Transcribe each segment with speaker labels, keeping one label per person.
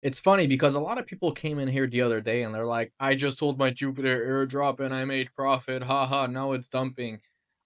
Speaker 1: It's funny because a lot of people came in here the other day and they're like, I just sold my Jupiter airdrop and I made profit. Haha, now it's dumping.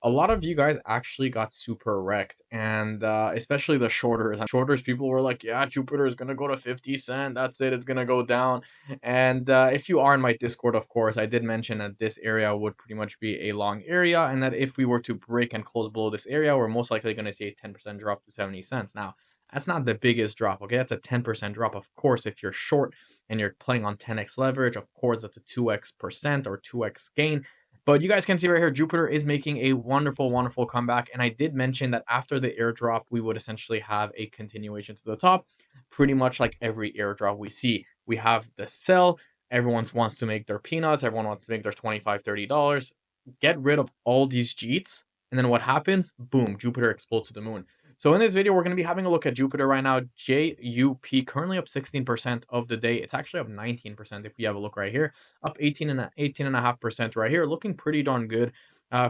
Speaker 1: A lot of you guys actually got super wrecked, and especially the shorters. Shorters, people were like, yeah, Jupiter is going to go to 50 cent. That's it. It's going to go down. And if you are in my Discord, of course, I did mention that this area would pretty much be a long area, and that if we were to break and close below this area, we're most likely going to see a 10% drop to 70 cents. Now, that's not the biggest drop, okay? That's a 10% drop. Of course, if you're short and you're playing on 10x leverage, of course, that's a 2x percent or 2x gain. But you guys can see right here, Jupiter is making a wonderful, wonderful comeback. And I did mention that after the airdrop, we would essentially have a continuation to the top, pretty much like every airdrop we see. We have the sell. Everyone wants to make their peanuts. Everyone wants to make their $25, $30. Get rid of all these Jeets. And then what happens? Boom, Jupiter explodes to the moon. So in this video, we're going to be having a look at Jupiter right now. JUP currently up 16% of the day. It's actually up 19% if we have a look right here. Up 18.5% right here. Looking pretty darn good.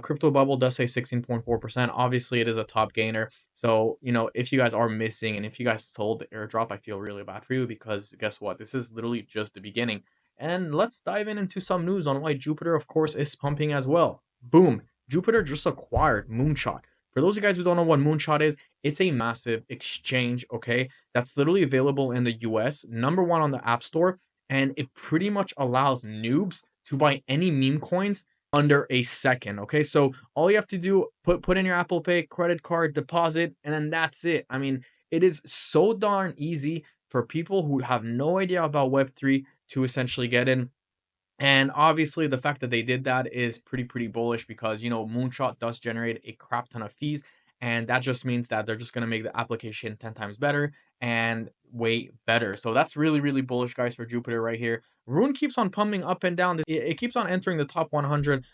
Speaker 1: Crypto bubble does say 16.4%. Obviously, it is a top gainer. So, if you guys are missing and if you guys sold the airdrop, I feel really bad for you because guess what? This is literally just the beginning. And let's dive into some news on why Jupiter, of course, is pumping as well. Boom. Jupiter just acquired Moonshot. For those of you guys who don't know what Moonshot is, it's a massive exchange, okay? That's literally available in the US, #1 on the App Store, and it pretty much allows noobs to buy any meme coins under a second, okay? So all you have to do, put in your Apple Pay, credit card, deposit, and then that's it. I mean, it is so darn easy for people who have no idea about Web3 to essentially get in. And obviously, the fact that they did that is pretty bullish because Moonshot does generate a crap ton of fees, and that just means that they're just gonna make the application 10 times better and way better. So that's really bullish, guys, for Jupiter right here. Rune keeps on pumping up and down. It keeps on entering the top 100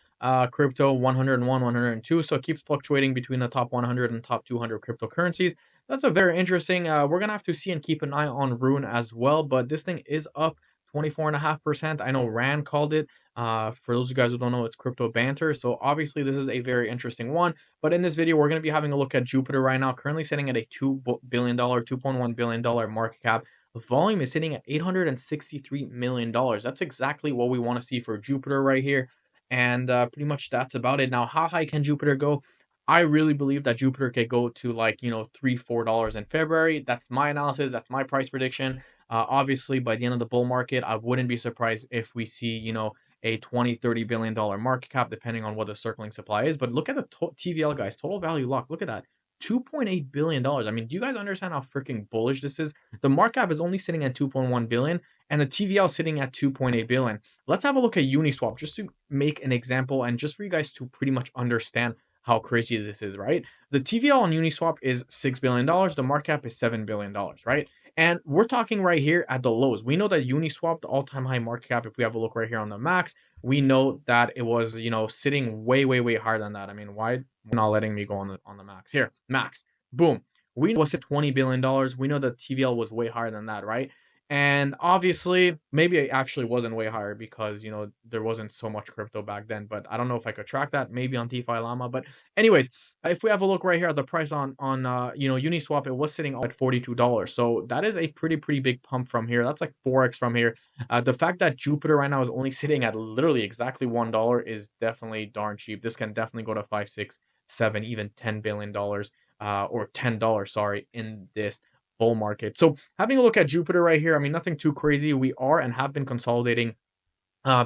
Speaker 1: crypto, 101, 102. So it keeps fluctuating between the top 100 and top 200 cryptocurrencies. That's a very interesting. We're gonna have to see and keep an eye on Rune as well, but this thing is up 24.5%. I know Rand called it. For those of you guys who don't know, it's crypto banter. So obviously this is a very interesting one. But in this video, we're going to be having a look at Jupiter right now, currently sitting at a $2 billion, $2.1 billion market cap. The volume is sitting at $863 million. That's exactly what we want to see for Jupiter right here. And pretty much that's about it. Now, how high can Jupiter go? I really believe that Jupiter could go to like, $3, $4 in February. That's my analysis. That's my price prediction. Obviously, by the end of the bull market, I wouldn't be surprised if we see, a 20, $30 billion market cap, depending on what the circling supply is. But look at the TVL, guys, total value lock. Look at that. $2.8 billion. I mean, do you guys understand how freaking bullish this is? The market cap is only sitting at 2.1 billion and the TVL sitting at 2.8 billion. Let's have a look at Uniswap just to make an example and just for you guys to pretty much understand how crazy this is, right? The TVL on Uniswap is $6 billion. The market cap is $7 billion, right? And we're talking right here at the lows. We know that Uniswap, the all-time high market cap, if we have a look right here on the max, we know that it was, sitting way higher than that. I mean, why not letting me go on the max? Here, max. Boom. We know it's at $20 billion. We know that TVL was way higher than that, right? And obviously, maybe it actually wasn't way higher because, there wasn't so much crypto back then. But I don't know if I could track that, maybe on DeFi Llama. But anyways, if we have a look right here at the price on Uniswap, it was sitting at $42. So that is a pretty big pump from here. That's like 4x from here. The fact that Jupiter right now is only sitting at literally exactly $1 is definitely darn cheap. This can definitely go to 5, 6, 7, even $10 billion, or $10, sorry, in this bull market. So having a look at Jupiter right here, I mean, nothing too crazy. We are and have been consolidating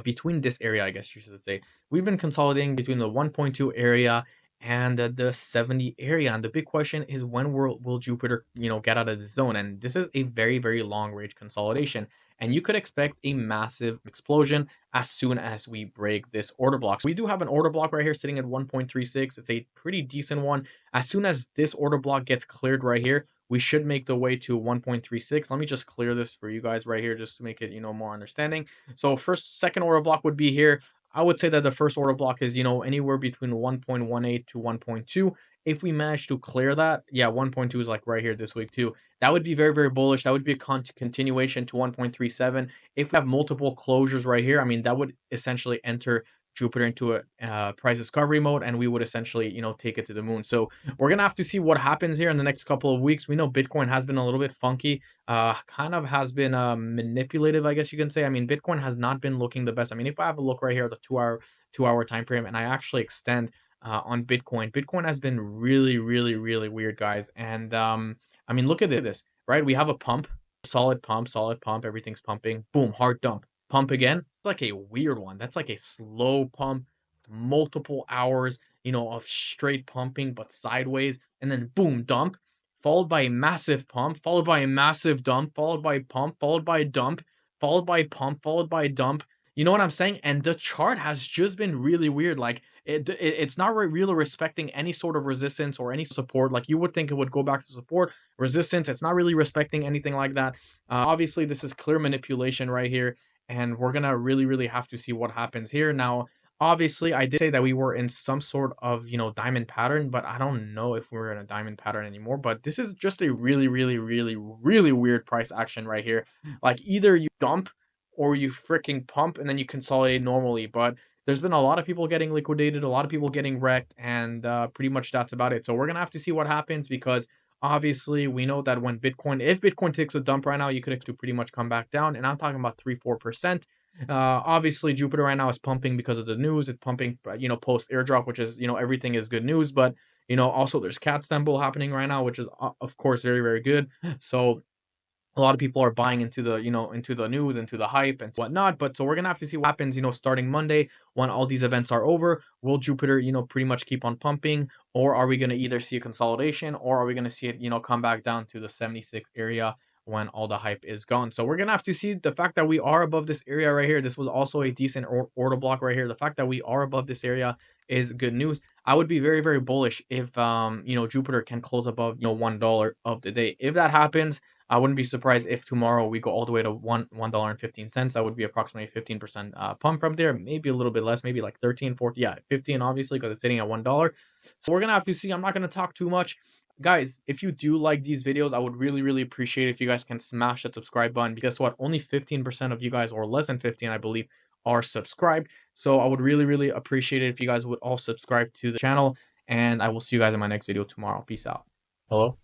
Speaker 1: between this area, I guess you should say. We've been consolidating between the 1.2 area and the 70 area. And the big question is when will Jupiter, get out of the zone? And this is a very long range consolidation. And you could expect a massive explosion as soon as we break this order block. So we do have an order block right here sitting at 1.36. It's a pretty decent one. As soon as this order block gets cleared right here, we should make the way to 1.36. Let me just clear this for you guys right here just to make it, more understanding. So second order block would be here. I would say that the first order block is, anywhere between 1.18 to 1.2. If we manage to clear that, yeah, 1.2 is like right here this week too. That would be very bullish. That would be a continuation to 1.37. If we have multiple closures right here, I mean, that would essentially enter Jupiter into a price discovery mode, and we would essentially, take it to the moon. So we're gonna have to see what happens here in the next couple of weeks. We know Bitcoin has been a little bit funky, kind of has been manipulative, I guess you can say. I mean, Bitcoin has not been looking the best. I mean, if I have a look right here at the two hour time frame, and I actually extend on Bitcoin has been really, really, really weird, guys. And I mean, look at this, right? We have a pump, solid pump, everything's pumping, boom, hard dump, pump again. It's like a weird one. That's like a slow pump, multiple hours, of straight pumping, but sideways, and then boom, dump, followed by a massive pump, followed by a massive dump, followed by pump, followed by dump, followed by pump, followed by dump. You know what I'm saying? And the chart has just been really weird. Like it's not really respecting any sort of resistance or any support. Like you would think it would go back to support, resistance. It's not really respecting anything like that. Obviously, this is clear manipulation right here, and we're gonna really, really have to see what happens here. Now, obviously, I did say that we were in some sort of diamond pattern, but I don't know if we're in a diamond pattern anymore. But this is just a really, really, really, really weird price action right here. Like either you dump or you freaking pump and then you consolidate normally. But there's been a lot of people getting liquidated, a lot of people getting wrecked, and pretty much that's about it. So we're gonna have to see what happens, because obviously we know that when if Bitcoin takes a dump right now, you could expect to pretty much come back down, and I'm talking about 3-4%. Obviously Jupiter right now is pumping because of the news. It's pumping, post airdrop, which is, everything is good news. But also there's cat stumble happening right now, which is of course very, very good. So a lot of people are buying into the into the news, into the hype and whatnot. But so we're gonna have to see what happens, starting Monday when all these events are over. Will Jupiter pretty much keep on pumping, or are we gonna either see a consolidation, or are we gonna see it come back down to the 76 area when all the hype is gone? So we're gonna have to see. The fact that we are above this area right here, this was also a decent order block right here. The fact that we are above this area is good news. I would be very, very bullish if Jupiter can close above $1 of the day. If that happens, I wouldn't be surprised if tomorrow we go all the way to $1.15. That would be approximately 15% pump from there. Maybe a little bit less, maybe like 13, 14, yeah, 15 obviously, because it's sitting at $1. So we're gonna have to see. I'm not gonna talk too much. Guys, if you do like these videos, I would really, really appreciate if you guys can smash that subscribe button, because what, only 15% of you guys, or less than 15, I believe, are subscribed. So I would really, really appreciate it if you guys would all subscribe to the channel, and I will see you guys in my next video tomorrow. Peace out. Hello?